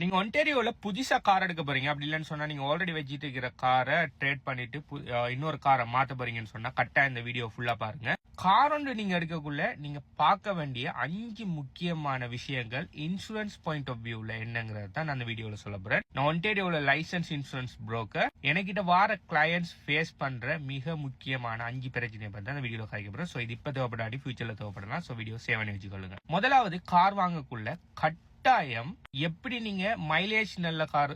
நீங்க ஒன்டாரியோல புதுசா கார் எடுக்க போறீங்க அப்படி இல்லைன்னு சொன்னா நீங்க ஆல்ரெடி வச்சிட்டு இருக்கிற காரை ட்ரேட் பண்ணிட்டு இன்னொரு காரை மாத்த போறீங்கன்னு சொன்னா கரெக்டா இந்த வீடியோ ஃபுல்லா பாருங்க. கார் ஒன்று நீங்க எடுக்கக்குள்ள நீங்க பார்க்க வேண்டிய 5 முக்கியமான விஷயங்கள் இன்சூரன்ஸ் பாயிண்ட் ஆஃப் வியூல என்னங்கிறது தான் நான் அந்த வீடியோல சொல்ல போறேன். நான் ஒன்டாரியோல லைசன்ஸ் இன்சூரன்ஸ் புரோக்கர். எனக்கிட்ட வார கிளையன்ஸ் ஃபேஸ் பண்ற மிக முக்கியமான 5 பிரச்சனையை பத்தி அந்த வீடியோல காய்க்க போறேன். சோ இது இப்ப தேவைப்படாடி ஃபியூச்சர்ல தேவைப்படலாம். சோ வீடியோ சேவ் பண்ணி வச்சுக்கொள்ளுங்க. முதலாவது கார் வாங்கக்குள்ள கட்டாயம் எப்படி நீங்க மைலேஜ் நல்ல கார்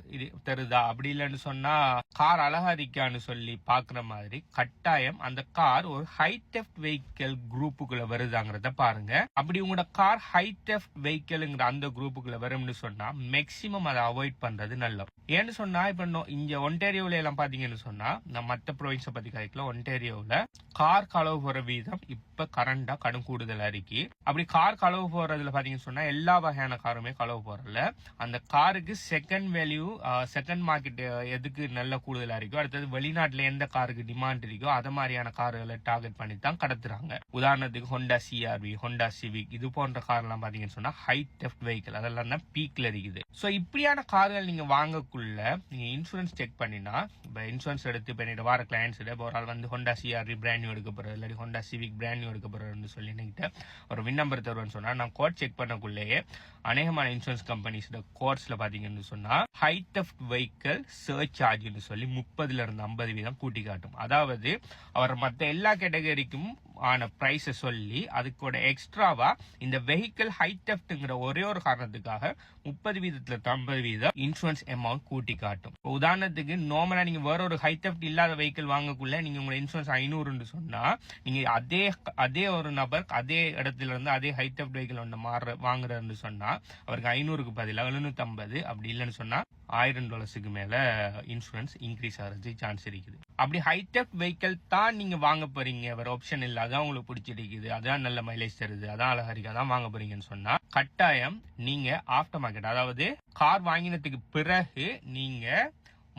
தருதா அப்படி இல்லைன்னு சொன்னா கார் அழகா இருக்கான்னு சொல்லி பாக்குற மாதிரி கட்டாயம் அந்த கார் ஒரு ஹை டெஃப்ட் வெஹிக்கிள் குரூப்புக்குள்ள வருதாங்கிறத பாருங்க. அப்படி உங்களோட கார் ஹை டெஃப்ட் வெஹிக்கிள்ங்கிற அந்த குரூப்புக்குள்ள வரும்னு சொன்னா மேக்சிமம் அதை அவாய்ட் பண்றது நல்லது. ஏன்னு சொன்னா இப்ப இங்க ஒன்டாரியோல எல்லாம் பாத்தீங்கன்னு சொன்னா நான் மத்த ப்ரொவின்ஸை பத்தி கதைக்கல. ஒன்டாரியோல கார் களவு போற வீதம் இப்ப கரண்டா கடும் கூடுதலா இருக்கு. அப்படி கார் களவு போறதுல பாத்தீங்கன்னு சொன்னா எல்லா வகையான காருமே களவு போறல அந்த காருக்கு செகண்ட் வேல்யூ செகண்ட் மார்க்கெட் எதுக்கு நல்ல கூடுதலா இருக்கோ அடுத்தது வெளிநாட்டுல எந்த காருக்கு டிமாண்ட் இருக்கோ அத மாதிரியான கார்களை டார்கெட் பண்ணி தான் கடத்துறாங்க. உதாரணத்துக்கு ஹோண்டா சிஆர்வி, ஹோண்டா சிவிக் இது போன்ற கார் எல்லாம் பாத்தீங்கன்னு சொன்னா ஹை டெஃப்ட் வெஹிக்கிள் அதெல்லாம் தான் பீக்ல இருக்குது. சோ இப்படியான கார்கள் நீங்க வாங்கக்குள்ள நீங்க இன்சூரன்ஸ் செக் பண்ணினா இப்ப இன்சூரன்ஸ் எடுத்து பண்ணிட்டு வர கிளையன்ஸ் ஒரு ஆள் வந்து ஹோண்டா சிஆர்வி பிராண்ட் நியூ எடுக்க போறது இல்லாட்டி ஹோண்டா சிவிக் பிராண்ட் நியூ எடுக்க போறதுன்னு சொல்லி என்கிட்ட ஒரு வின் நம்பர் தருவேன்னு சொன்னா நான் கோட் செக் பண்ணக்குள்ளேயே அநேகமான இன்சூரன்ஸ் கம்பெனிஸ் கோர்ஸ்ல பாத்தீங்கன்னு சொன்னா ஹை டெஃப்ட் வெஹிக்கிள் சர்ச் சார்ஜ்னு சொல்லி 30% கூட்டி காட்டும். அதாவது அவர் மத்த எல்லா கேட்டகரிக்கும் ஆன பிரைஸ சொல்லி அதுக்கூட எக்ஸ்ட்ராவா இந்த வெஹிக்கிள் ஹை டெஃப்ட்ங்கிற ஒரே ஒரு காரணத்துக்காக 30% இன்சூரன்ஸ் அமௌண்ட் கூட்டி காட்டும். உதாரணத்துக்கு நார்மலா நீங்க வேற ஒரு ஹை டெஃப்ட் இல்லாத வெஹிக்கிள் வாங்கக்குள்ள நீங்க உங்க இன்சூரன்ஸ் 500 சொன்னா நீங்க அதே ஒரு நபர் அதே இடத்துல இருந்து அதே ஹை டெஃப்ட் வெஹிக்கிள் ஒன்று வாங்குறதுன்னு சொன்னா அவருக்கு 500க்கு பதிலாக 750 அப்படி இல்லைன்னு சொன்னா $1000 மேல இன்சூரன்ஸ் இன்க்ரீஸ் ஆகிறது சான்ஸ் இருக்குது. அப்படி ஹை டெஃப்ட் வெஹிக்கிள் தான் நீங்க வாங்க போறீங்க வேற ஆப்ஷன் இல்ல அதான் உங்களுக்கு பிடிச்சிருக்குது அதான் நல்ல மைலேஜ் தருது அதான் அழகா இருக்கு அதான் வாங்க போறீங்கன்னு சொன்னா கட்டாயம் நீங்க ஆஃப்டர் மார்க்கெட் அதாவது கார் வாங்கினதுக்கு பிறகு நீங்க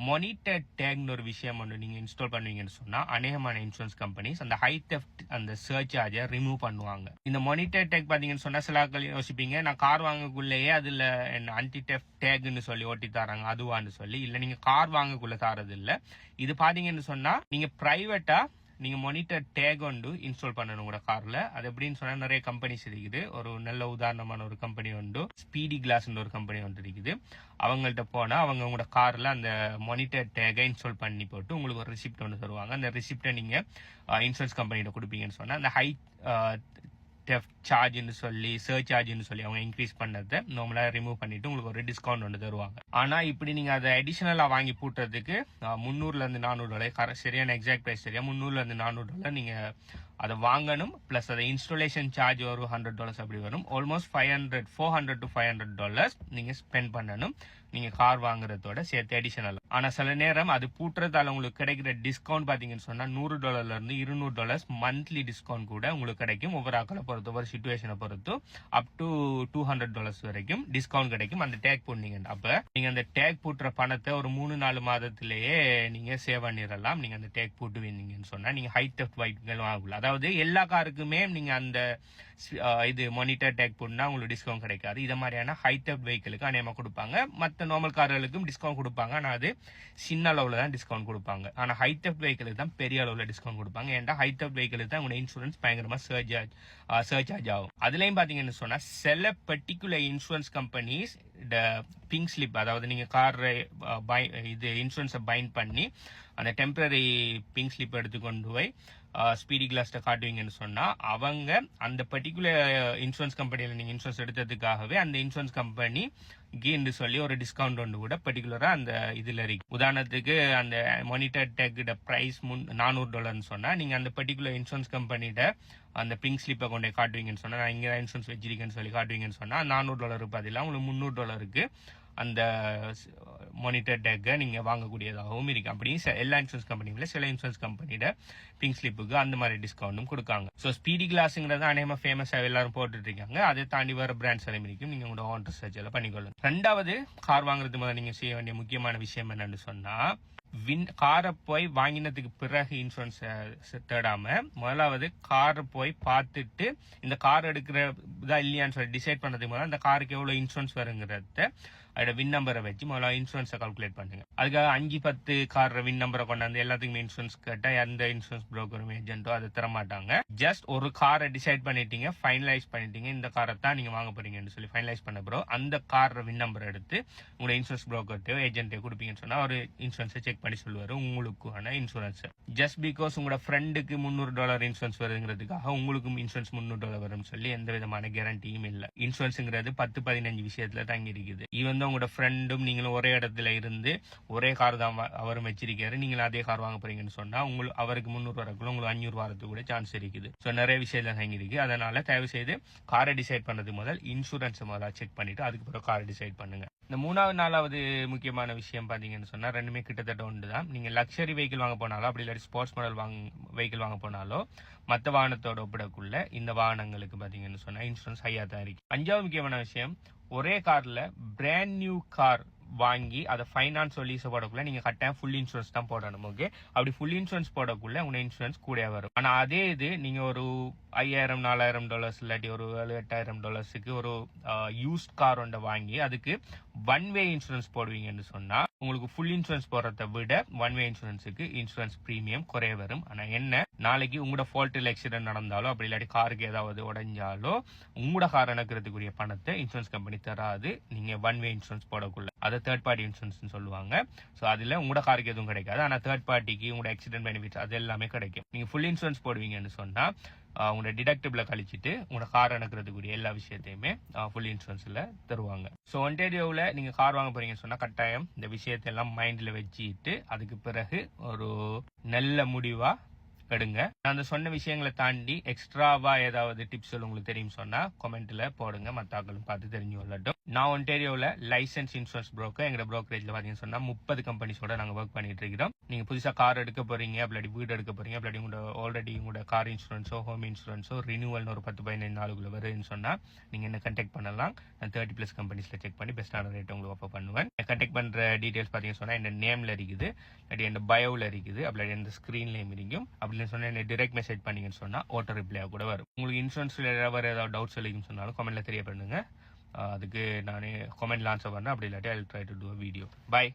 மானிட்டர் டேக்னு ஒரு விஷயம் ஒன்று நீங்க இன்ஸ்டால் பண்ணுவீங்கன்னு சொன்னா அநேகமான இன்சூரன்ஸ் கம்பெனிஸ் அந்த ஹை டெஃப்ட் அந்த சர்ச் சார்ஜை ரிமூவ் பண்ணுவாங்க. இந்த மானிட்டர் டேக் பாத்தீங்கன்னு சொன்னா சில யோசிப்பீங்க நான் கார் வாங்கக்குள்ளேயே அதுல ஆன்டி டெஃப்ட் டேக்னு சொல்லி ஓட்டி தராங்க அதுவான்னு சொல்லி இல்ல நீங்க கார் வாங்கக்குள்ள தரது இல்ல. இது பாத்தீங்கன்னு சொன்னா நீங்க பிரைவேட்டா நீங்க மானிட்டர் டேக் ஒன்று இன்ஸ்டால் பண்ணணும் கூட கார்ல. அது எப்படின்னு சொன்னா நிறைய கம்பெனிஸ் இருக்குது. ஒரு நல்ல உதாரணமான ஒரு கம்பெனி உண்டு ஸ்பீடி கிளாஸ் ஒரு கம்பெனி ஒன்று இருக்குது. அவங்கள்ட்ட போனா அவங்க உங்களோட கார்ல அந்த மானிட்டர் டேகை இன்ஸ்டால் பண்ணி போட்டு உங்களுக்கு ஒரு ரிசிப்ட் ஒன்று தருவாங்க. அந்த ரிசிப்டை நீங்க இன்சூரன்ஸ் கம்பெனியில கொடுப்பீங்கன்னு சொன்னா அந்த ஹை டெஃப்ட் சார்ஜ்னு சொல்லி சர்ச் சார்ஜ்னு சொல்லி அவங்க இன்க்ரீஸ் பண்ணதை நார்மலா ரிமூவ் பண்ணிட்டு உங்களுக்கு ஒரு டிஸ்கவுண்ட் ஒன்று தருவாங்க. ஆனா இப்படி நீங்க அதை அடிஷனலா வாங்கி போட்டுறதுக்கு $300-400 சரியான எக்ஸாக்ட் பிரைஸ் சரியா $300-400 நீங்க அதை வாங்கணும். பிளஸ் அதை இன்ஸ்டாலேஷன் சார்ஜ் ஒரு $100 அப்படி வரும். ஆல்மோஸ்ட் $400-500 நீங்க ஸ்பெண்ட் பண்ணணும் நீங்க கார் வாங்குறதோட சேர்த்து அடிஷனல். ஆனா சில நேரம் அது பூட்டுறதால உங்களுக்கு கிடைக்கிற டிஸ்கவுண்ட் பாத்தீங்கன்னு சொன்னா $100 இருந்து $200 மந்த்லி டிஸ்கவுண்ட் கூட உங்களுக்கு கிடைக்கும். ஒவ்வொரு ஆக்களை பொறுத்து ஒவ்வொரு சிச்சுவேஷனை பொறுத்து அப் டு $200 வரைக்கும் டிஸ்கவுண்ட் கிடைக்கும் அந்த டேக் போட்டீங்க. அப்ப நீங்க அந்த டேக் பூட்டுற பணத்தை ஒரு 3-4 மாதத்திலேயே நீங்க சேவ் பண்ணிடலாம். நீங்க அந்த டேக் போட்டுவீங்கன்னு சொன்னா நீங்க ஹை டெஃப்ட் வெஹிக்கிள் வாங்கலாம். அதாவது எல்லா காருக்குமே நீங்க அந்த இது மானிட்டர் டேக் போட்டுனா உங்களுக்கு டிஸ்கவுண்ட் கிடைக்காது. இத மாதிரியான ஹை டெஃப்ட் வெஹிக்கிளுக்கு அநேகமா கொடுப்பாங்க. மத்த நார்மல் கார்களுக்கும் டிஸ்கவுண்ட் கொடுப்பாங்க. ஆனா அது சின்ன அளவுல தான் டிஸ்கவுண்ட் கொடுப்பாங்க. ஆனா ஹை டெஃப்ட் வெஹிக்கிளுக்கு தான் பெரிய அளவுல டிஸ்கவுண்ட் கொடுப்பாங்க. ஏன்னா ஹை டெஃப்ட் வெஹிக்கிளுக்கு தான் உங்க இன்சூரன்ஸ் பயங்கரமா சர்ச் சார்ஜ் ஆகும். அதுலயும் பாத்தீங்கன்னு சொன்னா சில particular insurance companies pink slip அதாவது நீங்க கார் இது இன்சூரன்ஸை பைண்ட் பண்ணி அந்த டெம்பரரி பிங்க் ஸ்லிப் எடுத்து கொண்டு போய் ஸ்பீடி கிளாஸ்ட காட்டுவீங்கன்னு சொன்னா அவங்க அந்த பர்டிகுலர் இன்சூரன்ஸ் கம்பெனியில நீங்க இன்சூரன்ஸ் எடுத்ததுக்காகவே அந்த இன்சூரன்ஸ் கம்பெனி கீன்னு சொல்லி ஒரு டிஸ்கவுண்ட் ஒன்று கூட பர்டிகுலரா அந்த இதுல இருக்கு. உதாரணத்துக்கு அந்த மானிட்டர் டேக்கோட பிரைஸ் $400 சொன்னா நீங்க அந்த பர்டிகுலர் இன்சூரன்ஸ் கம்பெனியோட அந்த பிங்க் ஸ்லிப்பை கொண்டு காட்டுவீங்கன்னு சொன்னா நான் இங்க இன்சூரன்ஸ் வச்சிருக்கேன்னு சொல்லி காட்டுவீங்கன்னு சொன்னா $400 பதிலாக உங்களுக்கு $300 அந்த மானிட்டர் டேக்கை நீங்க வாங்கக்கூடியதாகவும் இருக்கு. அப்படியும் எல்லா இன்சூரன்ஸ் கம்பெனில சில இன்சூரன்ஸ் கம்பெனியோட பிங்க் ஸ்லிப்புக்கு அந்த மாதிரி டிஸ்கவுண்டும் கொடுக்காங்க. ஸோ ஸ்பீடி கிளாஸ்ங்கிறது அநேகமா ஃபேமஸா எல்லாரும் போட்டுட்டு இருக்காங்க. அதை தாண்டி வேற பிராண்ட்ஸ் எல்லாம் இருக்கும். நீங்க உங்களோட ஓன் ரிசர்ச் எல்லாம் பண்ணிக்கொள்ளுங்க. ரெண்டாவது கார் வாங்குறது முதல்ல நீங்க செய்ய வேண்டிய முக்கியமான விஷயம் என்னன்னு சொன்னா காரை போய் வாங்கினதுக்கு பிறகு இன்சூரன்ஸ் தேடாம முதலாவது காரை போய் பார்த்துட்டு இந்த கார் எடுக்கிறதா இல்லையான்னு சொல்லி டிசைட் பண்ணதுக்கு முதல்ல அந்த காருக்கு எவ்வளவு இன்சூரன்ஸ் வருங்கிறத அதோட வின் நம்பரை வச்சு முதல்ல இன்சூரன்ஸை கால்குலேட் பண்ணுங்க. அதுக்காக 5-10 கார் வின் நம்பரை கொண்டாந்து எல்லாத்துக்குமே இன்சூரன்ஸ் கேட்டா எந்த இன்சூரன்ஸ் புரோக்கரும் ஏஜென்ட்டோ அதை தர மாட்டாங்க. ஜஸ்ட் ஒரு காரை டிசைட் பண்ணிட்டீங்க, ஃபைனலைஸ் பண்ணிட்டீங்க, இந்த காரை தான் நீங்க வாங்க போறீங்கன்னு சொல்லி ஃபைனலைஸ் பண்ண ப்ரோ அந்த கார் வின் நம்பர் எடுத்து உங்களோட இன்சூரன்ஸ் புரோக்கர்ட்டோ ஏஜென்ட்டோ கொடுப்பீங்கன்னு சொன்னா ஒரு இன்சூரன்ஸை செக் பண்ணி சொல்லுவாரு உங்களுக்கான இன்சூரன்ஸ். ஜஸ்ட் பிகாஸ் உங்களோட ஃப்ரெண்டுக்கு $300 இன்சூரன்ஸ் வருங்கிறதுக்காக உங்களுக்கும் இன்சூரன்ஸ் $300 வரும்னு சொல்லி எந்த விதமான கேரண்டியும் இல்ல. இன்சூரன்ஸ்ங்கிறது 10-15 விஷயத்துல தங்கி இருக்குது. ஈவன் தான் உங்களோட ஃப்ரெண்டும் நீங்களும் ஒரே இடத்துல இருந்து ஒரே கார் தான் அவரும் வச்சிருக்காரு, நீங்களும் அதே கார் வாங்க போறீங்கன்னு சொன்னா அவருக்கு 300 வரக்குள்ள உங்களுக்கு 500 வரதுக்கு கூட சான்ஸ் இருக்குது. ஸோ நிறைய விஷயத்துல தங்கி இருக்கு. அதனால தயவு செய்து காரை டிசைட் பண்றது முதல் இன்சூரன்ஸ் முதல்ல செக் பண்ணிட்டு அதுக்கு பிறகு காரை டிசைட் பண்ணுங்க. இந்த 3வது முக்கியமான விஷயம் பாத்தீங்கன்னு சொன்னா ரெண்டுமே கிட்டத்தட்ட ஒன்று தான். நீங்க லக்ஸரி வெஹிக்கிள் வாங்க போனாலோ அப்படி இல்லாட்டி ஸ்போர்ட்ஸ் மாடல் வெஹிக்கிள் வாங்க போனாலோ மற்ற வாகனத்தோட ஒப்பிடக்குள்ள இந்த வாகனங்களுக்கு பாத்தீங்கன்னு சொன்னா இன்சூரன்ஸ் ஹையா தான் இருக்கு. 5வது முக்கியமான விஷயம், ஒரே கார்ல பிராண்ட் நியூ கார் வாங்கி அதை ஃபைனான்ஸ் லீஸ் போடக்குள்ள நீங்க கட்டாயம் ஃபுல் இன்சூரன்ஸ் தான் போடணும். ஓகே, அப்படி ஃபுல் இன்சூரன்ஸ் போடக்குள்ள உங்க இன்சூரன்ஸ் கூட வரும். ஆனா அதே இது நீங்க ஒரு $5,000-4,000 இல்லாட்டி ஒரு $7,000-8,000 ஒரு யூஸ்ட் கார் ஒன்றை வாங்கி அதுக்கு ஒன் வே இன்சூரன்ஸ் போடுவீங்கன்னு சொன்னா உங்களுக்கு ஃபுல் இன்சூரன்ஸ் போடுறதை விட ஒன் வே இன்சூரன்ஸுக்கு இன்சூரன்ஸ் பிரீமியம் குறைய வரும். ஆனா என்ன, நாளைக்கு உங்களோட ஃபால்ட்டில் ஆக்சிடென்ட் நடந்தாலோ அப்படி இல்லாட்டி காருக்கு ஏதாவது உடைஞ்சாலோ உங்களோட கார் இணக்கிறதுக்குரிய பணத்தை இன்சூரன்ஸ் கம்பெனி தராது நீங்க ஒன் வே இன்சூரன்ஸ் போடக்குள்ள. அதை தேர்ட் பார்ட்டி இன்சூரன்ஸ் சொல்லுவாங்க. ஸோ அதுல உங்களோட காருக்கு எதுவும் கிடைக்காது. ஆனா தேர்ட் பார்ட்டிக்கு உங்களோட ஆக்சிடென்ட் பெனிஃபிட்ஸ் அது எல்லாமே கிடைக்கும். நீங்க ஃபுல் இன்சூரன்ஸ் போடுவீங்கன்னு சொன்னா உங்களோட டிடக்டிபிள கழிச்சிட்டு உங்களோட கார் அனுக்கிறதுக்குரிய எல்லா விஷயத்தையுமே ஃபுல் இன்சூரன்ஸ்ல தருவாங்க. ஸோ ஒன்டேரியோவில் நீங்க கார் வாங்க போறீங்கன்னு சொன்னா கட்டாயம் இந்த விஷயத்தை எல்லாம் மைண்ட்ல வச்சுட்டு அதுக்கு பிறகு ஒரு நல்ல முடிவா எடுங்க. நான் அந்த சொன்ன விஷயங்களை தாண்டி எக்ஸ்ட்ராவா ஏதாவது டிப்ஸ் உங்களுக்கு தெரியும் சொன்னா கமெண்ட்ல போடுங்க, மத்தாக்களும் பார்த்து தெரிஞ்சு கொள்ளட்டும். நான் ஒன்டேரியோவில் லைசன்ஸ் இன்சூரன்ஸ் புரோக்கர். எங்க புரோக்கரேஜ்ல பாத்தீங்கன்னு சொன்னா 30 கம்பெனிஸோட நாங்க ஒர்க் பண்ணிட்டு இருக்கிறோம். நீங்க புதுசா கார் எடுக்க போறீங்க, அப்படி வீடு எடுக்க போறீங்க, அப்படி உங்களோட ஆல்ரெடி உங்களோட கார் இன்சூரன்ஸோ ஹோம் இன்சூரன்ஸோ ரினியூவல் ஒரு 10-15 நாளுக்குள்ள வருதுன்னு சொன்னா நீங்க என்ன கான்டாக்ட் பண்ணலாம். நான் 30+ கம்பெனிஸ்ல செக் பண்ணி பெஸ்டான ரேட் உங்களுக்கு ஆஃபர் பண்ணுவேன். கான்டாக்ட் பண்ற டீடைல்ஸ் பாத்தீங்கன்னு சொன்னா என் நேம்ல இருக்குது, இல்லாட்டி என் பயோல இருக்குது, அப்படி எந்த ஸ்கிரீன்லயும் இருக்கும். அப்படின்னு சொன்னா என்ன டைரக்ட் மெசேஜ் பண்ணீங்கன்னு சொன்னா ஆட்டோ ரிப்ளை கூட வரும். உங்களுக்கு இன்சூரன்ஸ்ல ஏதாவது டவுட்ஸ் இருக்குன்னு சொன்னாலும் கமெண்ட்ல தெரிய பண்ணுங்க. அதுக்கு நான் கமெண்ட்ல ஆன்சர் பண்ணேன், அப்படி இல்லாட்டி I will try to to a video. By.